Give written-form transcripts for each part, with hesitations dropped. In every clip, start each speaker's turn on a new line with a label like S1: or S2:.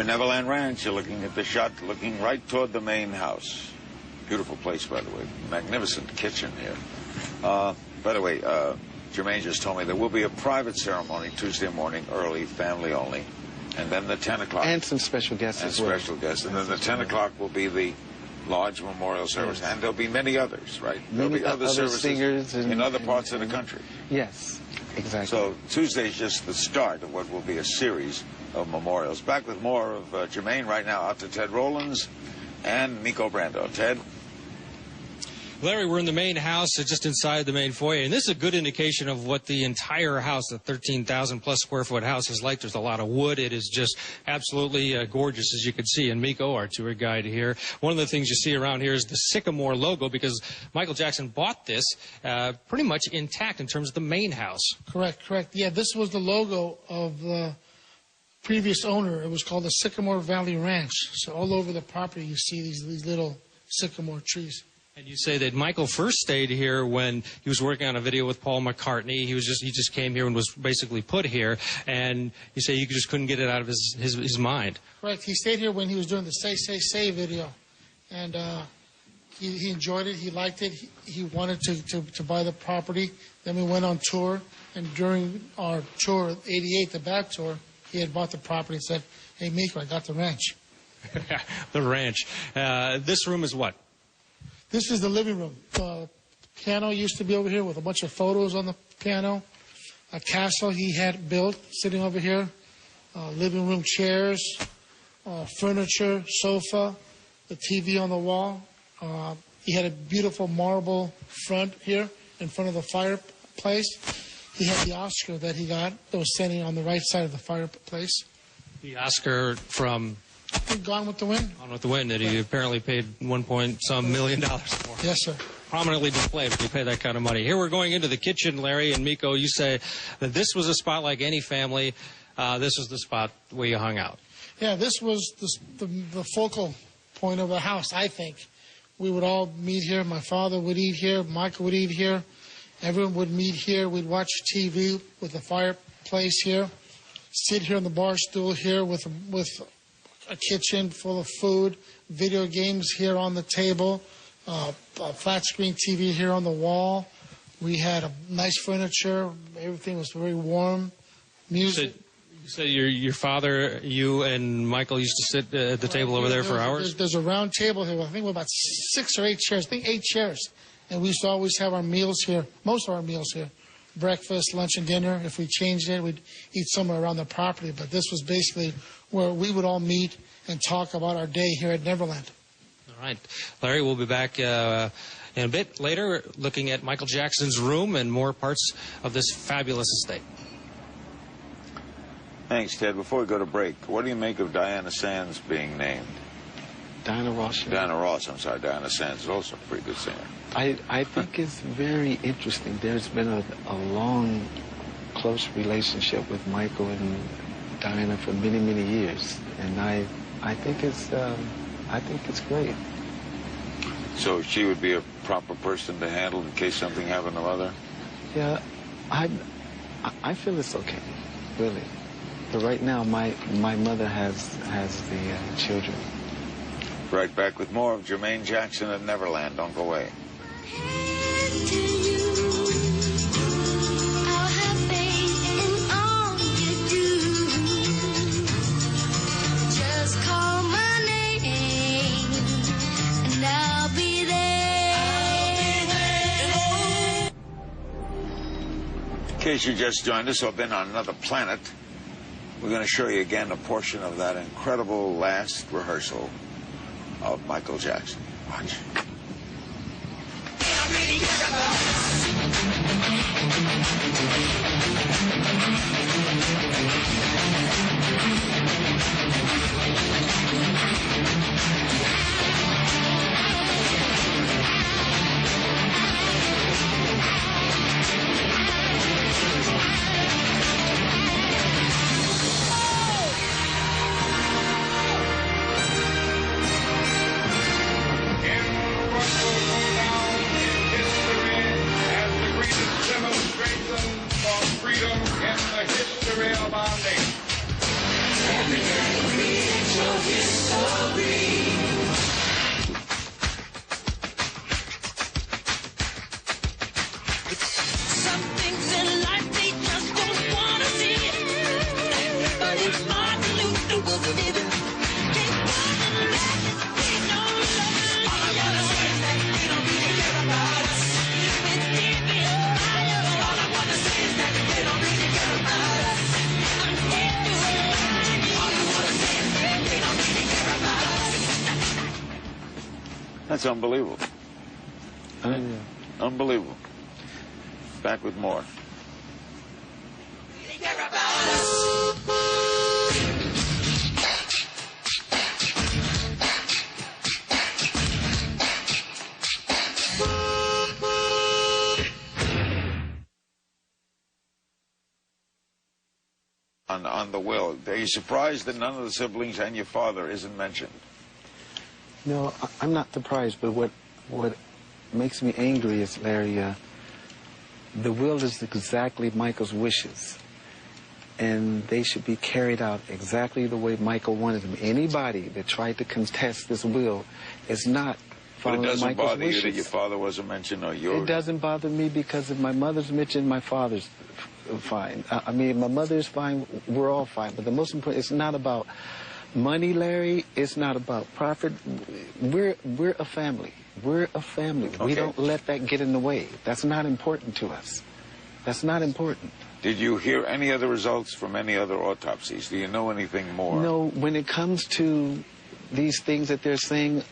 S1: Neverland Ranch. You're looking at the shot, looking right toward the main house. Beautiful place, by the way. Magnificent kitchen here. By the way, Jermaine just told me there will be a private ceremony Tuesday morning, early, family only. And then the 10 o'clock.
S2: And some special guests as well.
S1: And special guests. And then the 10 o'clock will be the large memorial service. Yes. And there'll be many others, right? There'll be other services
S2: singers
S1: in other parts of the country.
S2: Yes, exactly.
S1: So Tuesday's just the start of what will be a series of memorials. Back with more of Jermaine right now, out to Ted Rowlands and Miko Brando. Ted?
S3: Larry, we're in the main house, just inside the main foyer, and this is a good indication of what the entire house, the 13,000-plus square foot house, is like. There's a lot of wood. It is just absolutely gorgeous, as you can see. And Miko, our tour guide here, one of the things you see around here is the Sycamore logo, because Michael Jackson bought this pretty much intact in terms of the main house.
S4: Correct. Yeah, this was the logo of the previous owner. It was called the Sycamore Valley Ranch. So all over the property you see these little sycamore trees.
S3: And you say that Michael first stayed here when he was working on a video with Paul McCartney. He just came here and was basically put here, and you say you just couldn't get it out of his mind.
S4: Correct. He stayed here when he was doing the Say Say Say video, and he enjoyed it. He liked it. He wanted to buy the property. Then we went on tour, and during our tour, '88, the back tour, he had bought the property and said, "Hey, Miko, I got the ranch."
S3: The ranch. This room is what?
S4: This is the living room. The piano used to be over here with a bunch of photos on the piano. A castle he had built sitting over here. Living room chairs, furniture, sofa, the TV on the wall. He had a beautiful marble front here in front of the fireplace. He had the Oscar that he got that was standing on the right side of the fireplace.
S3: The Oscar from...
S4: Gone with the Wind.
S3: Gone with the Wind, that he apparently paid $1.some million for.
S4: Yes, sir.
S3: Prominently displayed if you pay that kind of money. Here we're going into the kitchen, Larry and Miko. You say that this was a spot like any family. This was the spot where you hung out.
S4: Yeah, this was the focal point of the house, I think. We would all meet here. My father would eat here. Michael would eat here. Everyone would meet here. We'd watch TV with the fireplace here. Sit here on the bar stool here with a kitchen full of food, video games here on the table, a flat screen TV here on the wall. We had a nice furniture. Everything was very warm. Music.
S3: You said your father, you and Michael used to sit at the table over there for hours?
S4: There's a round table here. I think we're about 6 or 8 chairs. I think 8 chairs. And we used to always have our meals here, most of our meals here. Breakfast, lunch, and dinner. If we changed it, we'd eat somewhere around the property. But this was basically where we would all meet and talk about our day here at Neverland.
S3: All right. Larry, we'll be back in a bit later looking at Michael Jackson's room and more parts of this fabulous estate.
S1: Thanks, Ted. Before we go to break, what do you make of Diana Sands being named?
S2: Diana Ross.
S1: Diana Ross, I'm sorry. Diana Sands is also a pretty good singer.
S2: I think it's very interesting. There's been a long, close relationship with Michael and Diana for many, many years, and I think it's great.
S1: So she would be a proper person to handle in case something happened to Mother?
S2: Yeah, I feel it's okay, really. But right now, my mother has the children.
S1: Right back with more of Jermaine Jackson at Neverland. Don't go away. In case you just joined us or been on another planet, we're going to show you again a portion of that incredible last rehearsal of Michael Jackson. Watch. That's unbelievable.
S2: Yeah.
S1: Unbelievable. Back with more. On the will, are you surprised that none of the siblings and your father isn't mentioned?
S2: No, I'm not surprised, but what makes me angry is, Larry, the will is exactly Michael's wishes, and they should be carried out exactly the way Michael wanted them. Anybody that tried to contest this will is not following
S1: But it doesn't
S2: Michael's
S1: bother
S2: wishes.
S1: you that your father wasn't mentioned, or yours?
S2: It doesn't bother me because if my mother's mentioned, my father's fine. I mean, my mother's fine, we're all fine. But the most important, it's not about money, Larry. It's not about profit. We're a family. We're a family.
S1: Okay.
S2: We don't let that get in the way. That's not important to us. That's not important.
S1: Did you hear any other results from any other autopsies? Do you know anything more?
S2: No, when it comes to these things that they're saying,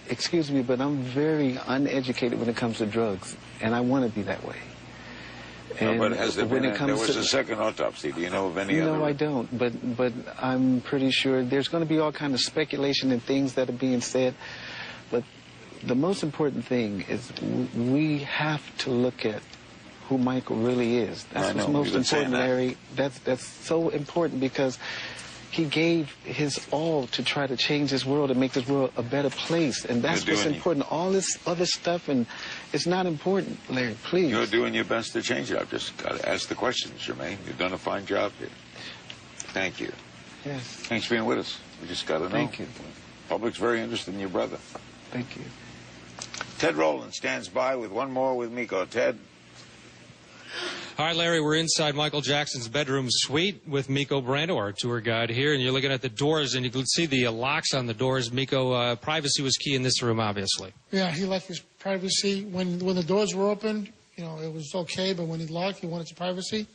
S2: excuse me, but I'm very uneducated when it comes to drugs, and I want to be that way.
S1: No, but has there
S2: when
S1: been
S2: it comes
S1: there was
S2: to,
S1: a second autopsy. Do you know of any other?
S2: No, I don't. But I'm pretty sure there's going to be all kind of speculation and things that are being said. But the most important thing is we have to look at who Michael really is. That's what's most important, Larry. That's so important because he gave his all to try to change this world and make this world a better place. And that's what's important. All this other stuff, and it's not important, Larry, please.
S1: You're doing your best to change it. I've just got to ask the questions, Jermaine. You've done a fine job here. Thank you.
S2: Yes.
S1: Thanks for being with us. We just got to know.
S2: Thank you.
S1: Public's very interested in your brother.
S2: Thank you.
S1: Ted Rowland stands by with one more with Miko. Ted?
S3: All right, Larry, we're inside Michael Jackson's bedroom suite with Miko Brando, our tour guide here, and you're looking at the doors, and you can see the locks on the doors. Miko, privacy was key in this room, obviously.
S4: Yeah, he liked his privacy. When the doors were open, you know, it was okay, but when he locked, he wanted his privacy.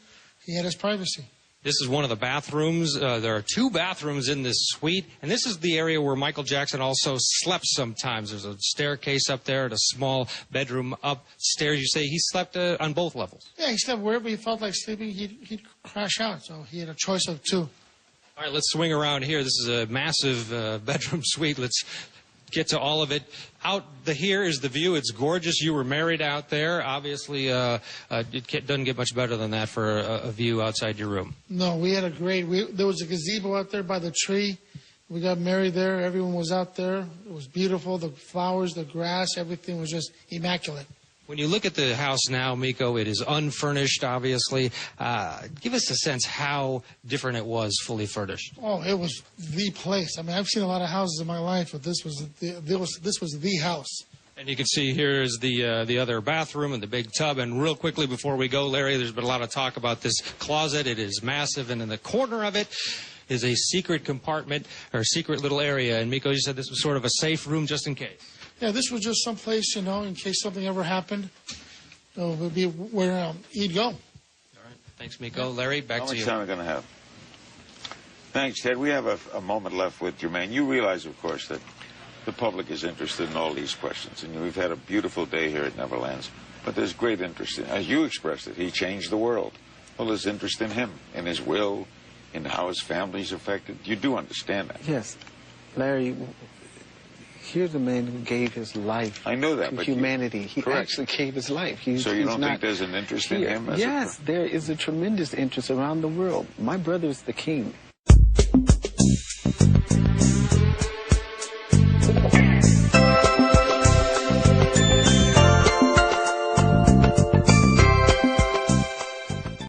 S4: He had his privacy.
S3: This is one of the bathrooms. There are two bathrooms in this suite, and this is the area where Michael Jackson also slept sometimes. There's a staircase up there and a small bedroom upstairs. You say he slept on both levels?
S4: Yeah, he slept wherever he felt like sleeping. He'd crash out, so he had a choice of two.
S3: All right, let's swing around here. This is a massive bedroom suite. Let's get to all of it. Here is the view. It's gorgeous. You were married out there. Obviously, it doesn't get much better than that for a view outside your room.
S4: No, we had a great... there was a gazebo out there by the tree. We got married there. Everyone was out there. It was beautiful. The flowers, the grass, everything was just immaculate.
S3: When you look at the house now, Miko, it is unfurnished, obviously. Give us a sense how different it was fully furnished.
S4: Oh, it was the place. I mean, I've seen a lot of houses in my life, but this was the house.
S3: And you can see here is the other bathroom and the big tub. And real quickly before we go, Larry, there's been a lot of talk about this closet. It is massive, and in the corner of it is a secret compartment or secret little area. And Miko, you said this was sort of a safe room just in case.
S4: Yeah, this was just someplace, you know, in case something ever happened. It would be where he'd go.
S3: All right. Thanks, Miko. Larry, back to you.
S1: How much time are we going to have? Thanks, Ted. We have a moment left with Jermaine. You realize, of course, that the public is interested in all these questions. And we've had a beautiful day here at Neverlands. But there's great interest in, as you expressed it, he changed the world. Well, there's interest in him, in his will, in how his family's affected. You do understand that.
S2: Yes. Larry, here's a man who gave his life
S1: I know that,
S2: to
S1: but
S2: he
S1: correct.
S2: actually gave his life.
S1: So you don't think there's an interest in him?
S2: Yes, there is a tremendous interest around the world. My brother is the king.